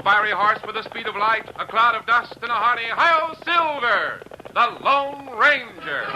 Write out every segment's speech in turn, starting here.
fiery horse with the speed of light, a cloud of dust, and a hearty Hi-Yo Silver, the Lone Ranger.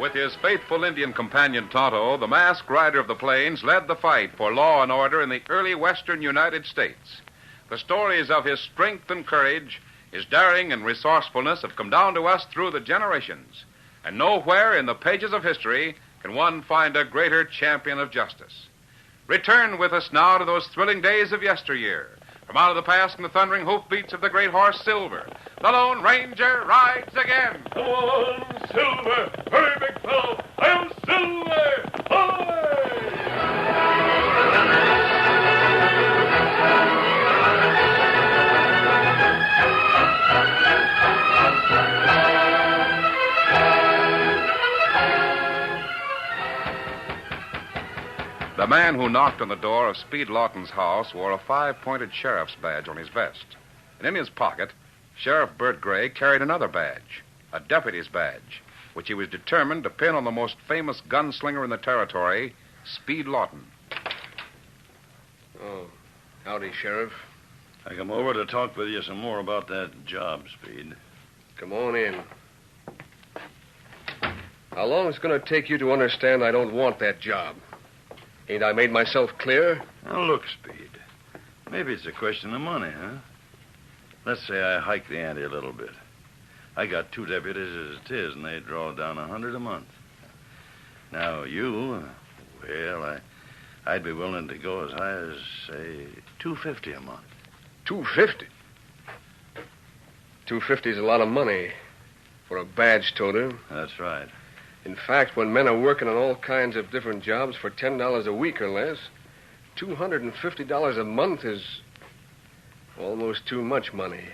With his faithful Indian companion Tonto, the masked rider of the plains led the fight for law and order in the early western United States. The stories of his strength and courage, his daring and resourcefulness have come down to us through the generations. And nowhere in the pages of history can one find a greater champion of justice. Return with us now to those thrilling days of yesteryear. From out of the past and the thundering hoofbeats of the great horse Silver, the Lone Ranger rides again. Come on, Silver! Hurry, big fellow! I'm Silver! Hoy! The man who knocked on the door of Speed Lawton's house wore a 5-pointed sheriff's badge on his vest. And in his pocket, Sheriff Bert Gray carried another badge, a deputy's badge, which he was determined to pin on the most famous gunslinger in the territory, Speed Lawton. Oh, howdy, Sheriff. I come over to talk with you some more about that job, Speed. Come on in. How long is it going to take you to understand I don't want that job? Ain't I made myself clear? Now, look, Speed. Maybe it's a question of money, huh? Let's say I hike the ante a little bit. I got 2 deputies as it is, and they draw down $100 a month. Now, you, well, I'd be willing to go as high as, say, $250 a month. $250? $250 is a lot of money for a badge toter. That's right. In fact, when men are working on all kinds of different jobs for $10 a week or less, $250 a month is almost too much money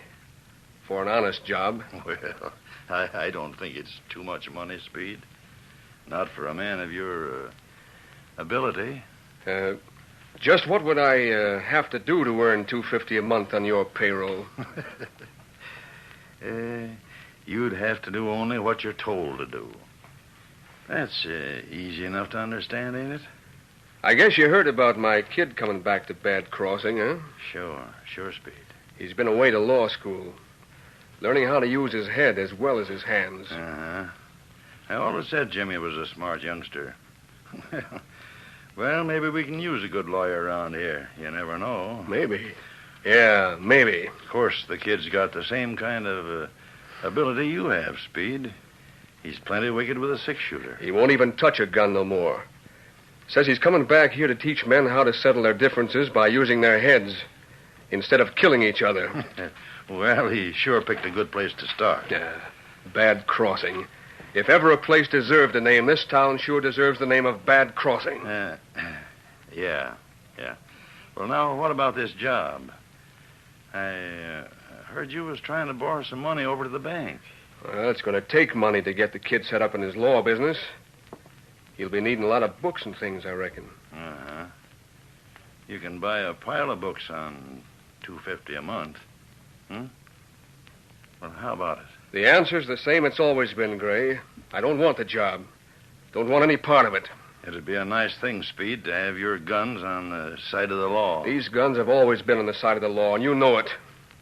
for an honest job. Well, I don't think it's too much money, Speed. Not for a man of your ability. Just what would I have to do to earn $250 a month on your payroll? You'd have to do only what you're told to do. That's easy enough to understand, ain't it? I guess you heard about my kid coming back to Bad Crossing, huh? Sure, Speed. He's been away to law school, learning how to use his head as well as his hands. Uh-huh. I always said Jimmy was a smart youngster. Well, maybe we can use a good lawyer around here. You never know. Maybe. Yeah, maybe. Of course, the kid's got the same kind of ability you have, Speed. He's plenty wicked with a 6-shooter. He won't even touch a gun no more. Says he's coming back here to teach men how to settle their differences by using their heads instead of killing each other. Well, he sure picked a good place to start. Bad Crossing. If ever a place deserved a name, this town sure deserves the name of Bad Crossing. Yeah. Well, now, what about this job? I heard you was trying to borrow some money over to the bank. Well, it's going to take money to get the kid set up in his law business. He'll be needing a lot of books and things, I reckon. Uh-huh. You can buy a pile of books on $2.50 a month. Well, how about it? The answer's the same it's always been, Gray. I don't want the job. Don't want any part of it. It'd be a nice thing, Speed, to have your guns on the side of the law. These guns have always been on the side of the law, and you know it.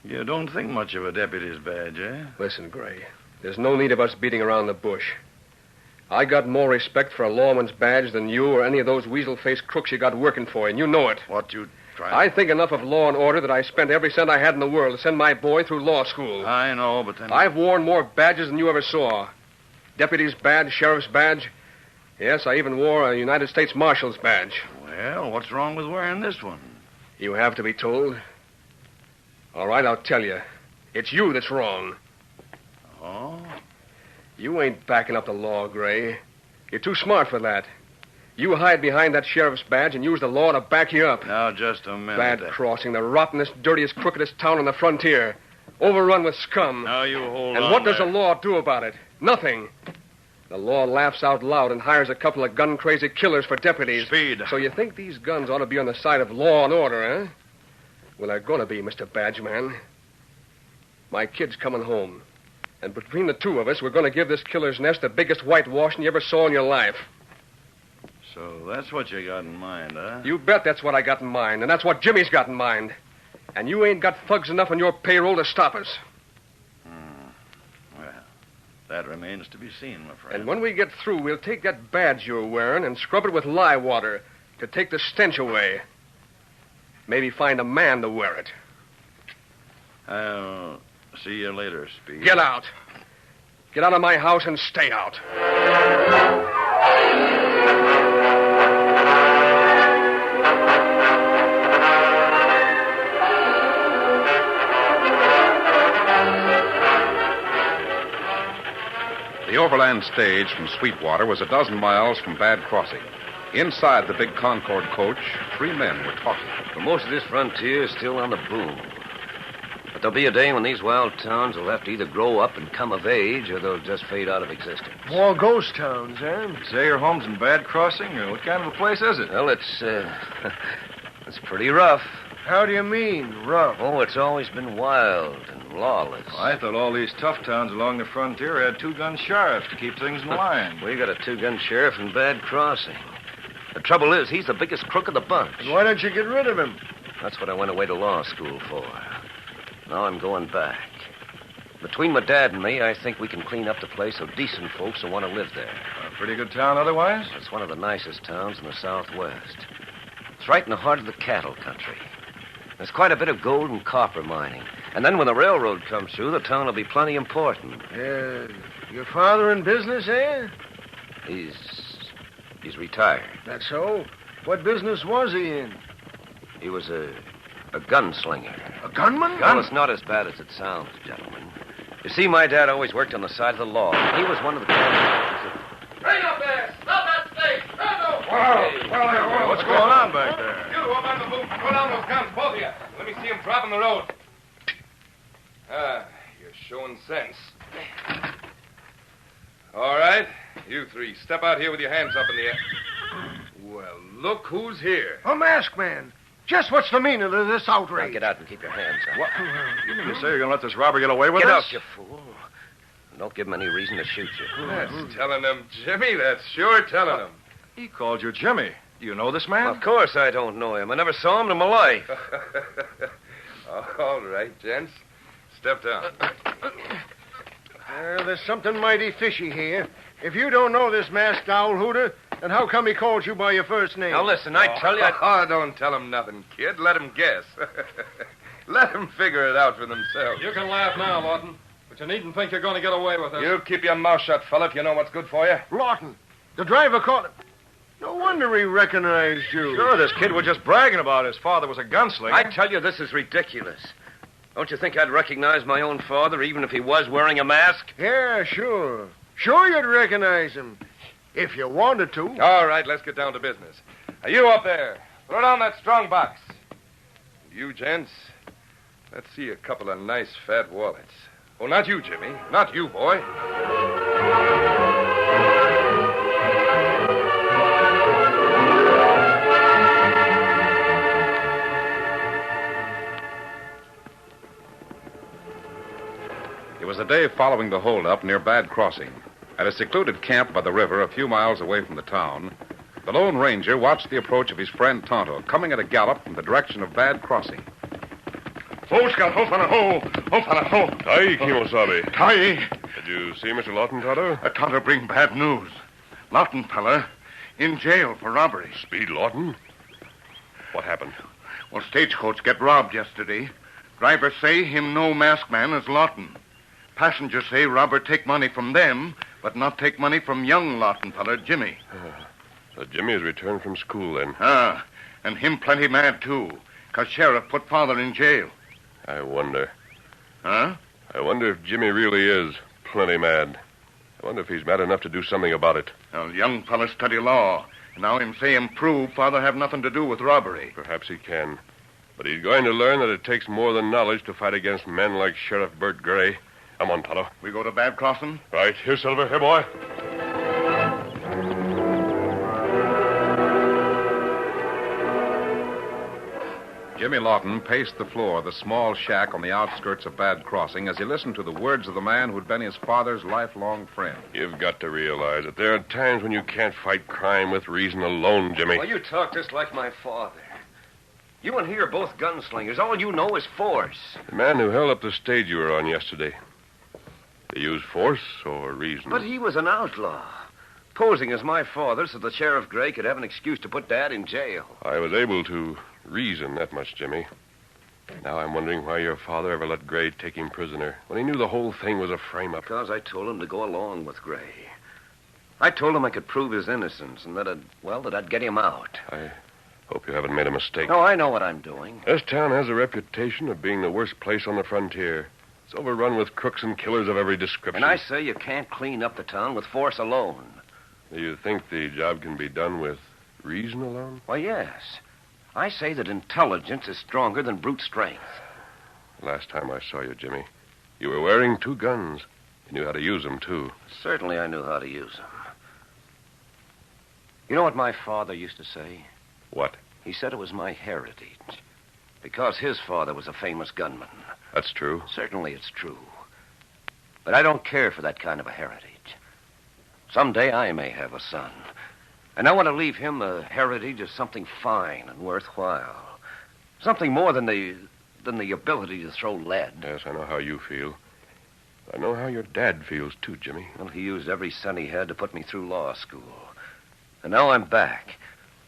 You don't think much of a deputy's badge, eh? Listen, Gray, there's no need of us beating around the bush. I got more respect for a lawman's badge than you or any of those weasel-faced crooks you got working for you, and you know it. What you try? I think enough of law and order that I spent every cent I had in the world to send my boy through law school. I know, but then... I've worn more badges than you ever saw. Deputy's badge, sheriff's badge. Yes, I even wore a United States Marshal's badge. Well, what's wrong with wearing this one? You have to be told. All right, I'll tell you. It's you that's wrong. Oh? You ain't backing up the law, Gray. You're too smart for that. You hide behind that sheriff's badge and use the law to back you up. Now, just a minute. Bad Crossing, the rottenest, dirtiest, crookedest town on the frontier. Overrun with scum. Now, you hold on. And what does there. the law do about it? Nothing. The law laughs out loud and hires a couple of gun-crazy killers for deputies. Speed. So you think these guns ought to be on the side of law and order, eh? Well, they're going to be, Mr. Badgeman. My kid's coming home. And between the two of us, we're going to give this killer's nest the biggest whitewashing you ever saw in your life. So that's what you got in mind, huh? You bet that's what I got in mind, and that's what Jimmy's got in mind. And you ain't got thugs enough on your payroll to stop us. Well, that remains to be seen, my friend. And when we get through, we'll take that badge you're wearing and scrub it with lye water to take the stench away. Maybe find a man to wear it. I'll see you later, Speed. Get out. Get out of my house and stay out. The overland stage from Sweetwater was a dozen miles from Bad Crossing. Inside the big Concord coach, three men were talking. For most of this frontier is still on the boom. But there'll be a day when these wild towns will have to either grow up and come of age, or they'll just fade out of existence. More ghost towns, eh? Say your home's in Bad Crossing, or what kind of a place is it? Well, it's pretty rough. How do you mean, rough? Oh, it's always been wild and lawless. I thought all these tough towns along the frontier had two-gun sheriffs to keep things in line. We got a two-gun sheriff in Bad Crossing. The trouble is, he's the biggest crook of the bunch. Why don't you get rid of him? That's what I went away to law school for. Now I'm going back. Between my dad and me, I think we can clean up the place so decent folks will want to live there. A pretty good town otherwise? It's one of the nicest towns in the Southwest. It's right in the heart of the cattle country. There's quite a bit of gold and copper mining. And then when the railroad comes through, the town will be plenty important. Your father in business, eh? He's retired. That's so? What business was he in? He was a gunslinger. A gunman? Well, it's not as bad as it sounds, gentlemen. You see, my dad always worked on the side of the law. He was one of the guys. Bring up there! Stop that stake! What's going on back there? You two up on the boot. Throw down those guns, both of you. Let me see them drop in the road. You're showing sense. All right. You three, step out here with your hands up in the air. Well, look who's here. A masked man. Just what's the meaning of this outrage? Now get out and keep your hands up. What? You mean to say you're going to let this robber get away with Get us? out, you fool. Don't give him any reason to shoot you. That's telling them, Jimmy. That's sure telling them. He called you Jimmy. Do you know this man? Of course I don't know him. I never saw him in my life. All right, gents. Step down. There's something mighty fishy here. If you don't know this masked owl hooter, then how come he called you by your first name? Now listen, I tell you... Oh, don't tell them nothing, kid. Let them guess. Let them figure it out for themselves. You can laugh now, Lawton, but you needn't think you're going to get away with it. You keep your mouth shut, fella, if you know what's good for you. Lawton. The driver called him. No wonder he recognized you. Sure, this kid was just bragging about his father was a gunslinger. I tell you, this is ridiculous. Don't you think I'd recognize my own father even if he was wearing a mask? Yeah, sure. Sure you'd recognize him. If you wanted to. All right, let's get down to business. Now, you up there, throw down that strong box. You gents, let's see a couple of nice fat wallets. Oh, not you, Jimmy. Not you, boy. It was the day following the holdup near Bad Crossing. At a secluded camp by the river a few miles away from the town, the Lone Ranger watched the approach of his friend Tonto, coming at a gallop from the direction of Bad Crossing. Ho, Scout, ho, fella, ho. Ho, fella, ho. Aye, Kimosabe. Aye. Did you see Mr. Lawton, Tonto? Tonto bring bad news. Lawton, fella, in jail for robbery. Speed Lawton? What happened? Well, stagecoach get robbed yesterday. Driver say him no masked man is Lawton. Passengers say robber take money from them, but not take money from young Lawton fella, Jimmy. So Jimmy has returned from school, then. And him plenty mad, too, 'cause sheriff put father in jail. I wonder. Huh? I wonder if Jimmy really is plenty mad. I wonder if he's mad enough to do something about it. Well, young fella study law. And now him say him prove father have nothing to do with robbery. Perhaps he can. But he's going to learn that it takes more than knowledge to fight against men like Sheriff Bert Gray. Come on, Tonto. We go to Bad Crossing? Right. Here, Silver. Here, boy. Jimmy Lawton paced the floor of the small shack on the outskirts of Bad Crossing as he listened to the words of the man who'd been his father's lifelong friend. You've got to realize that there are times when you can't fight crime with reason alone, Jimmy. Well, you talk just like my father. You and he are both gunslingers. All you know is force. The man who held up the stage you were on yesterday, he used force or reason? But he was an outlaw, posing as my father so that Sheriff Gray could have an excuse to put Dad in jail. I was able to reason that much, Jimmy. Now I'm wondering why your father ever let Gray take him prisoner when he knew the whole thing was a frame-up. Because I told him to go along with Gray. I told him I could prove his innocence and that I'd get him out. I hope you haven't made a mistake. No, I know what I'm doing. This town has a reputation of being the worst place on the frontier. It's overrun with crooks and killers of every description. And I say you can't clean up the town with force alone. Do you think the job can be done with reason alone? Why, yes. I say that intelligence is stronger than brute strength. Last time I saw you, Jimmy, you were wearing 2 guns. You knew how to use them, too. Certainly I knew how to use them. You know what my father used to say? What? He said it was my heritage. Because his father was a famous gunman. That's true. Certainly it's true. But I don't care for that kind of a heritage. Someday I may have a son. And I want to leave him a heritage of something fine and worthwhile. Something more than the ability to throw lead. Yes, I know how you feel. I know how your dad feels, too, Jimmy. Well, he used every cent he had to put me through law school. And now I'm back,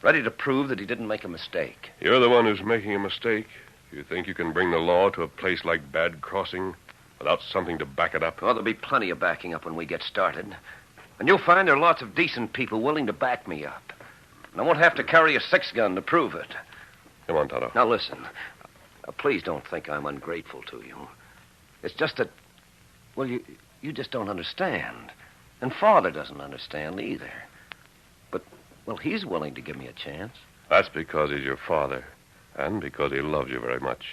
ready to prove that he didn't make a mistake. You're the one who's making a mistake. You think you can bring the law to a place like Bad Crossing without something to back it up? Well, there'll be plenty of backing up when we get started. And you'll find there are lots of decent people willing to back me up. And I won't have to carry a 6-gun to prove it. Come on, Tonto. Now, listen. Please don't think I'm ungrateful to you. It's just that, well, you just don't understand. And Father doesn't understand either. But, well, he's willing to give me a chance. That's because he's your father. And because he loves you very much.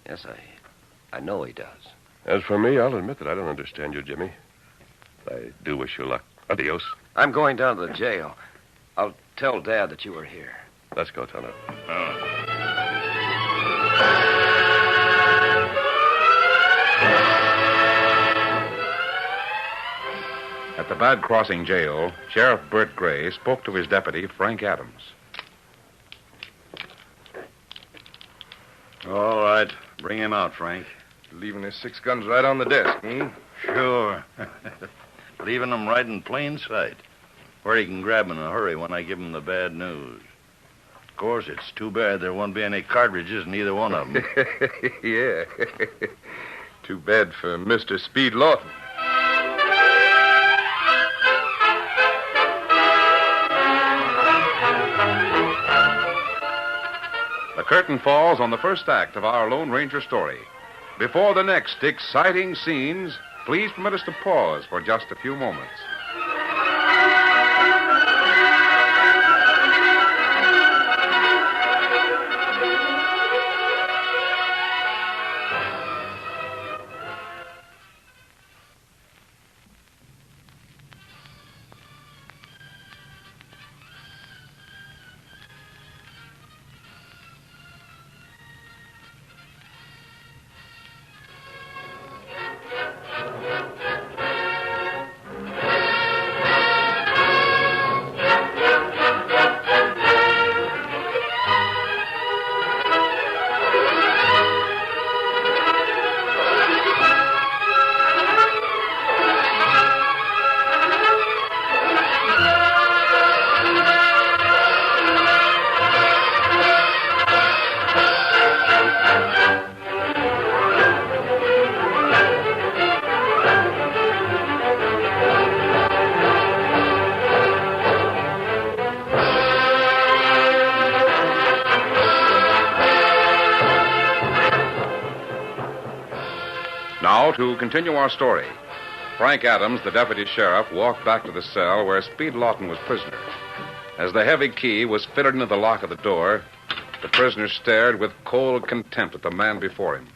Yes, I know he does. As for me, I'll admit that I don't understand you, Jimmy. I do wish you luck. Adios. I'm going down to the jail. I'll tell Dad that you were here. Let's go, Tonto. At the Bad Crossing jail, Sheriff Bert Gray spoke to his deputy, Frank Adams. All right. Bring him out, Frank. Leaving his 6 guns right on the desk, Sure. Leaving them right in plain sight, where he can grab 'em in a hurry when I give him the bad news. Of course, it's too bad there won't be any cartridges in either one of them. Yeah. Too bad for Mr. Speed Lawton. The curtain falls on the first act of our Lone Ranger story. Before the next exciting scenes, please permit us to pause for just a few moments. to continue our story. Frank Adams, the deputy sheriff, walked back to the cell where Speed Lawton was prisoner. As the heavy key was fitted into the lock of the door, the prisoner stared with cold contempt at the man before him.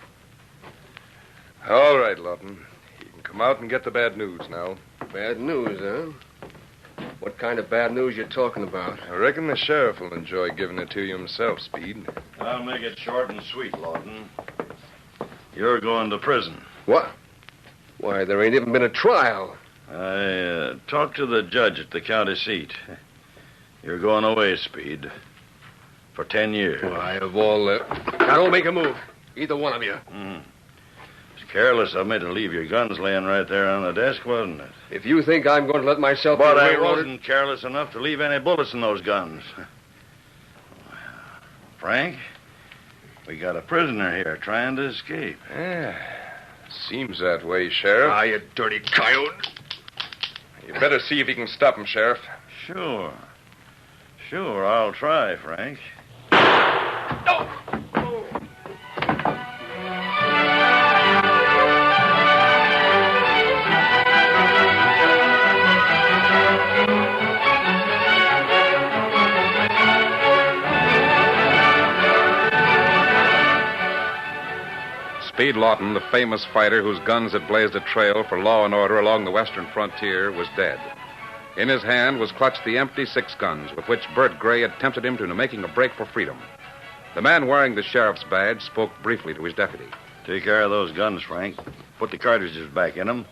All right, Lawton. You can come out and get the bad news now. Bad news, huh? What kind of bad news you talking about? I reckon the sheriff will enjoy giving it to you himself, Speed. I'll make it short and sweet, Lawton. You're going to prison. What? Why, there ain't even been a trial. I talked to the judge at the county seat. You're going away, Speed. For 10 years. Why, of all the... Now, don't make a move. Either one of you. It's careless of me to leave your guns laying right there on the desk, wasn't it? If you think I'm going to let myself... But get I railroaded- wasn't careless enough to leave any bullets in those guns. Frank, we got a prisoner here trying to escape. Yeah, seems that way, Sheriff. Ah, you dirty coyote. You better see if you can stop him, Sheriff. Sure. Sure, I'll try, Frank. Speed Lawton, the famous fighter whose guns had blazed a trail for law and order along the western frontier, was dead. In his hand was clutched the empty 6 guns with which Bert Gray had tempted him to making a break for freedom. The man wearing the sheriff's badge spoke briefly to his deputy. Take care of those guns, Frank. Put the cartridges back in them.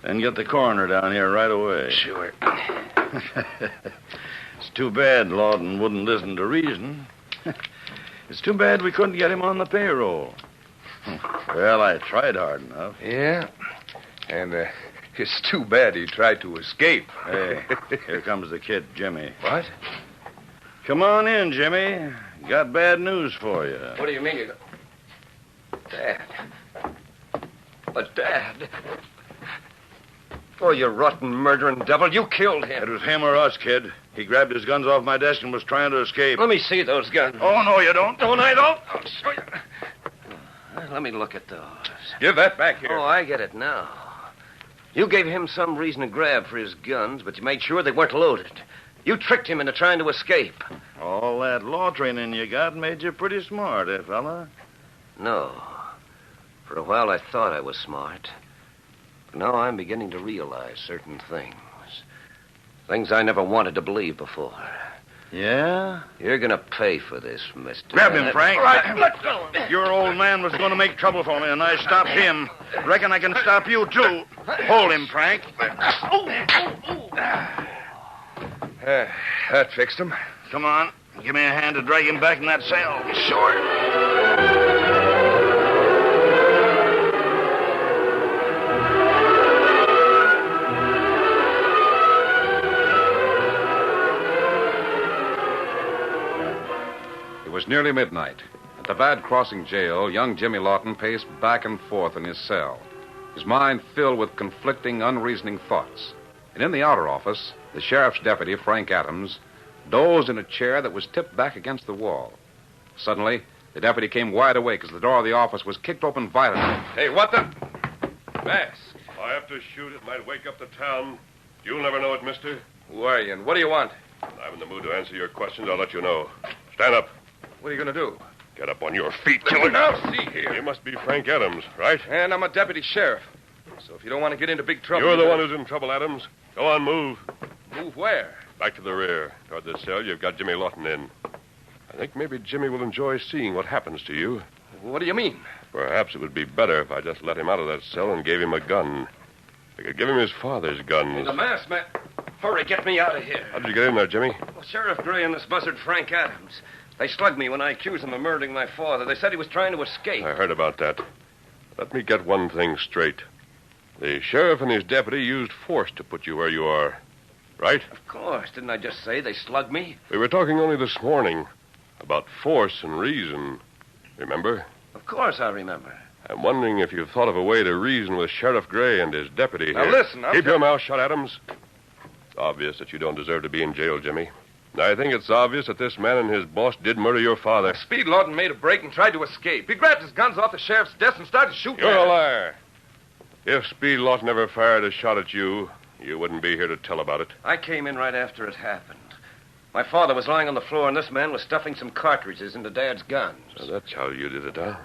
Then get the coroner down here right away. Sure. It's too bad Lawton wouldn't listen to reason. It's too bad we couldn't get him on the payroll. Well, I tried hard enough. Yeah, and it's too bad he tried to escape. Hey, here comes the kid, Jimmy. What? Come on in, Jimmy. Got bad news for you. What do you mean? Dad. But, Dad... Oh, you rotten, murdering devil. You killed him. It was him or us, kid. He grabbed his guns off my desk and was trying to escape. Let me see those guns. Oh, no, you don't. Don't I, don't? I'll show you. Let me look at those. Give that back here. Oh, I get it now. You gave him some reason to grab for his guns, but you made sure they weren't loaded. You tricked him into trying to escape. All that law training you got made you pretty smart, eh, fella? No. For a while, I thought I was smart. But now I'm beginning to realize certain things. Things I never wanted to believe before. Yeah? You're going to pay for this, mister. Grab him, Frank. All right, let go. Your old man was going to make trouble for me, and I stopped him. Reckon I can stop you, too. Hold him, Frank. That fixed him. Come on. Give me a hand to drag him back in that cell. Sure. It was nearly midnight. At the Bad Crossing jail, young Jimmy Lawton paced back and forth in his cell, his mind filled with conflicting, unreasoning thoughts. And in the outer office, the sheriff's deputy, Frank Adams, dozed in a chair that was tipped back against the wall. Suddenly, the deputy came wide awake as the door of the office was kicked open violently. Hey, what the... Mask. I have to shoot it might wake up the town. You'll never know it, mister. Who are you, and what do you want? When I'm in the mood to answer your questions, I'll let you know. Stand up. What are you going to do? Get up on your feet, killer. Now, see here. You must be Frank Adams, right? And I'm a deputy sheriff. So if you don't want to get into big trouble... You're the one who's in trouble, Adams. Go on, move. Move where? Back to the rear. Toward the cell you've got Jimmy Lawton in. I think maybe Jimmy will enjoy seeing what happens to you. What do you mean? Perhaps it would be better if I just let him out of that cell and gave him a gun. I could give him his father's guns. The mask, man. Hurry, get me out of here. How did you get in there, Jimmy? Well, Sheriff Gray and this buzzard Frank Adams. They slugged me when I accused them of murdering my father. They said he was trying to escape. I heard about that. Let me get one thing straight. The sheriff and his deputy used force to put you where you are. Right? Of course. Didn't I just say they slugged me? We were talking only this morning about force and reason. Remember? Of course I remember. I'm wondering if you've thought of a way to reason with Sheriff Gray and his deputy Now, here. listen, Keep your mouth shut, Adams. It's obvious that you don't deserve to be in jail, Jimmy. I think it's obvious that this man and his boss did murder your father. Speed Lawton made a break and tried to escape. He grabbed his guns off the sheriff's desk and started shooting You're at a him. liar. If Speed Lawton never fired a shot at you, you wouldn't be here to tell about it. I came in right after it happened. My father was lying on the floor, and this man was stuffing some cartridges into Dad's guns. So that's how you did it, huh?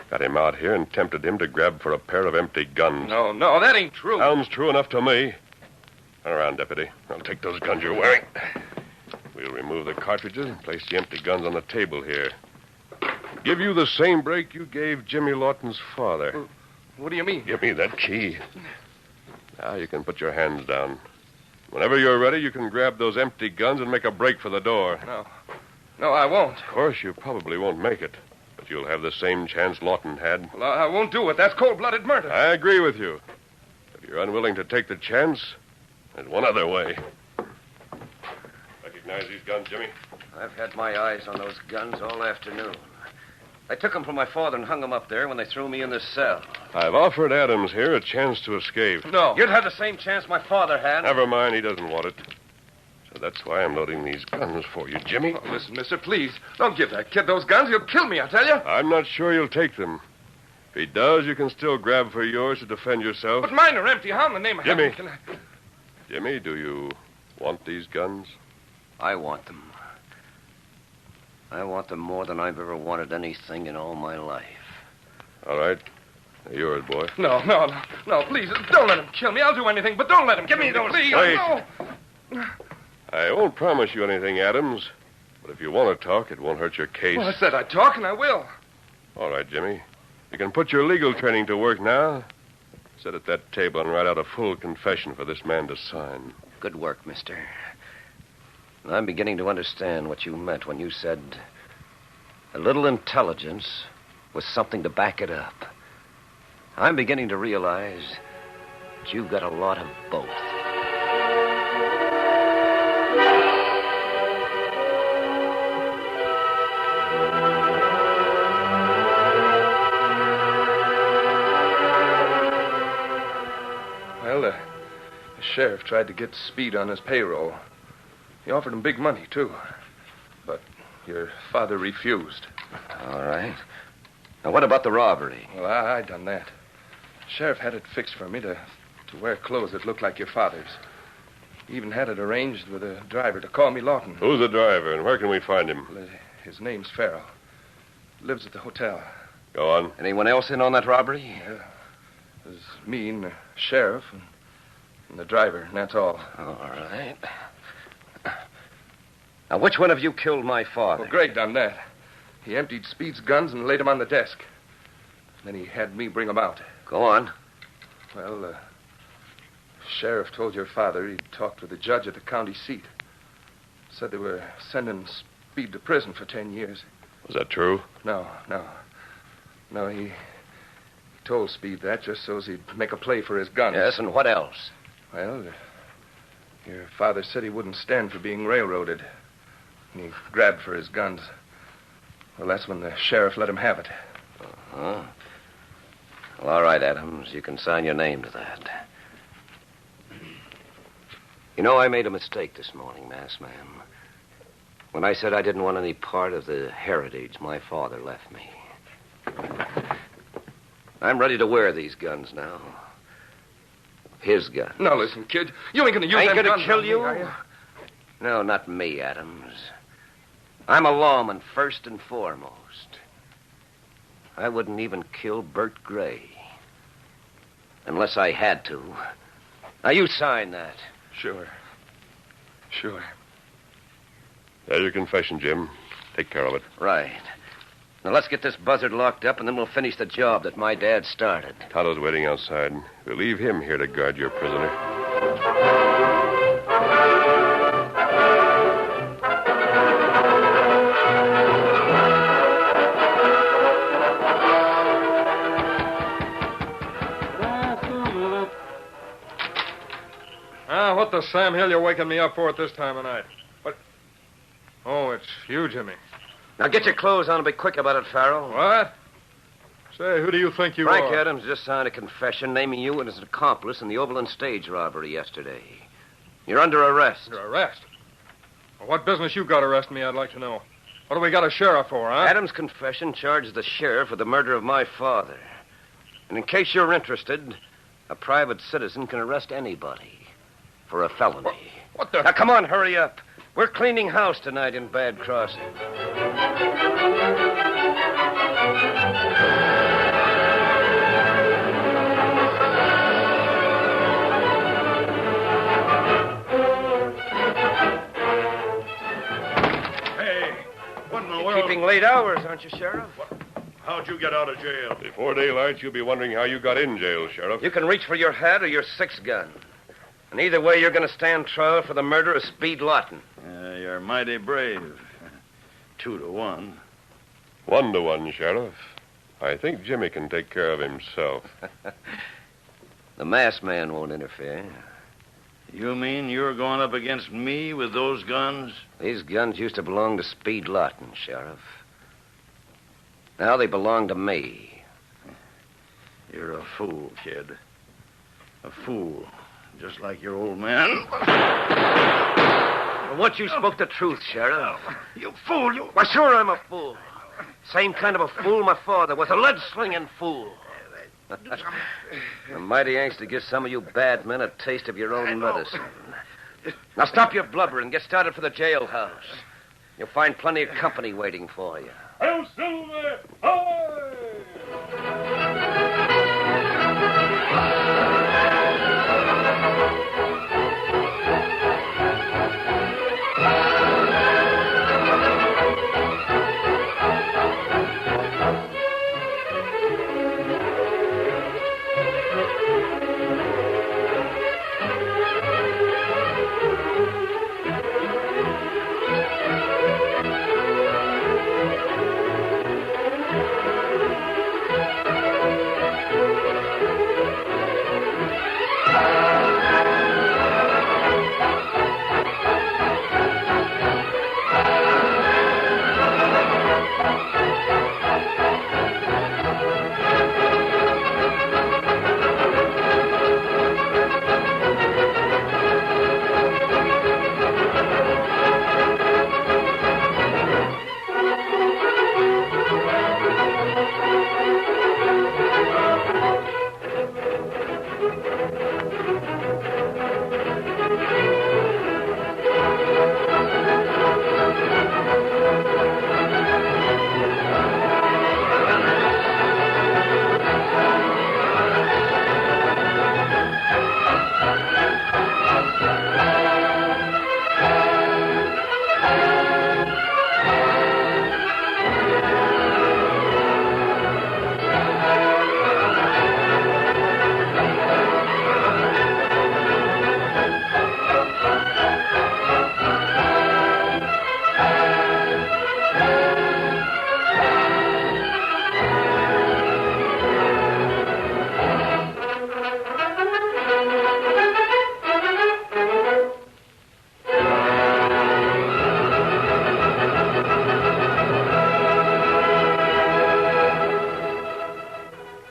Got him out here and tempted him to grab for a pair of empty guns. No, that ain't true. Sounds true enough to me. Turn around, Deputy. I'll take those guns you're wearing. We'll remove the cartridges and place the empty guns on the table here. Give you the same break you gave Jimmy Lawton's father. What do you mean? Give me that key. Now you can put your hands down. Whenever you're ready, you can grab those empty guns and make a break for the door. No, I won't. Of course, you probably won't make it. But you'll have the same chance Lawton had. Well, I won't do it. That's cold-blooded murder. I agree with you. If you're unwilling to take the chance, there's one other way. Recognize these guns, Jimmy? I've had my eyes on those guns all afternoon. I took them from my father and hung them up there when they threw me in this cell. I've offered Adams here a chance to escape. No. You'd have the same chance my father had. Never mind, he doesn't want it. So that's why I'm loading these guns for you, Jimmy. Oh, listen, mister, please. Don't give that kid those guns. He'll kill me, I tell you. I'm not sure he'll take them. If he does, you can still grab for yours to defend yourself. But mine are empty. How in the name of Jimmy. heaven can I... Jimmy, do you want these guns? I want them. I want them more than I've ever wanted anything in all my life. All right. They're yours, boy. No, please. Don't let him kill me. I'll do anything, but don't let him kill me. Please. Wait. No. I won't promise you anything, Adams. But if you want to talk, it won't hurt your case. Well, I said I'd talk, and I will. All right, Jimmy. You can put your legal training to work now. Sit at that table and write out a full confession for this man to sign. Good work, mister. I'm beginning to understand what you meant when you said a little intelligence with something to back it up. I'm beginning to realize that you've got a lot of both. Well, the sheriff tried to get Speed on his payroll. He offered him big money, too. But your father refused. All right. Now, what about the robbery? Well, I done that. Sheriff had it fixed for me to wear clothes that looked like your father's. He even had it arranged with a driver to call me Lawton. Who's the driver, and where can we find him? Well, his name's Farrell. Lives at the hotel. Go on. Anyone else in on that robbery? Yeah. There's me and the sheriff and the driver, and that's all. All right. Now, which one of you killed my father? Well, Greg done that. He emptied Speed's guns and laid them on the desk. Then he had me bring them out. Go on. Well, sheriff told your father he'd talked with the judge at the county seat. Said they were sending Speed to prison for 10 years. Was that true? No, he told Speed that just so he'd make a play for his guns. Yes, and what else? Well, your father said he wouldn't stand for being railroaded. And he grabbed for his guns. Well, that's when the sheriff let him have it. Uh-huh. Well, all right, Adams. You can sign your name to that. You know, I made a mistake this morning, Masked Man. When I said I didn't want any part of the heritage my father left me. I'm ready to wear these guns now. His gun. Now, listen, kid. You ain't gonna use I ain't them gonna guns kill on me, you. are you? No, not me, Adams. I'm a lawman first and foremost. I wouldn't even kill Bert Gray. Unless I had to. Now, you sign that. Sure. There's your confession, Jim. Take care of it. Right. Now, let's get this buzzard locked up, and then we'll finish the job that my dad started. Tonto's waiting outside. We'll leave him here to guard your prisoner. What the Sam Hill you waking me up for at this time of night? What? Oh, it's you, Jimmy. Now, get your clothes on and be quick about it, Farrell. What? Say, who do you think you Frank are? Adams just signed a confession naming you as an accomplice in the Overland stage robbery yesterday. You're under arrest. Under arrest? Well, what business you got arresting me, I'd like to know. What do we got a sheriff for, huh? Adams' confession charges the sheriff with the murder of my father. And in case you're interested, A private citizen can arrest anybody for a felony. What the... Now, come on, hurry up. We're cleaning house tonight in Bad Crossing. Hey, what in the world? Keeping late hours, aren't you, Sheriff? How'd you get out of jail? Before daylight, you'll be wondering how you got in jail, Sheriff. You can reach for your hat or your six-gun. And either way, you're going to stand trial for the murder of Speed Lawton. You're mighty brave. 2 to 1. 1 to 1, Sheriff. I think Jimmy can take care of himself. The masked man won't interfere. You mean you're going up against me with those guns? These guns used to belong to Speed Lawton, Sheriff. Now they belong to me. You're a fool, kid. A fool. Just like your old man. Well, once you spoke the truth, Sheriff. You fool, you... Why, sure I'm a fool. Same kind of a fool my father was, a lead-slinging fool. I'm mighty anxious to give some of you bad men a taste of your own medicine. Now stop your blubber and get started for the jailhouse. You'll find plenty of company waiting for you. Hail, Silver! Ahoy!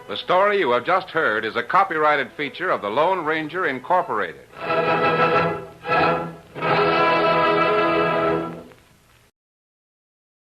The story you have just heard is a copyrighted feature of the Lone Ranger Incorporated.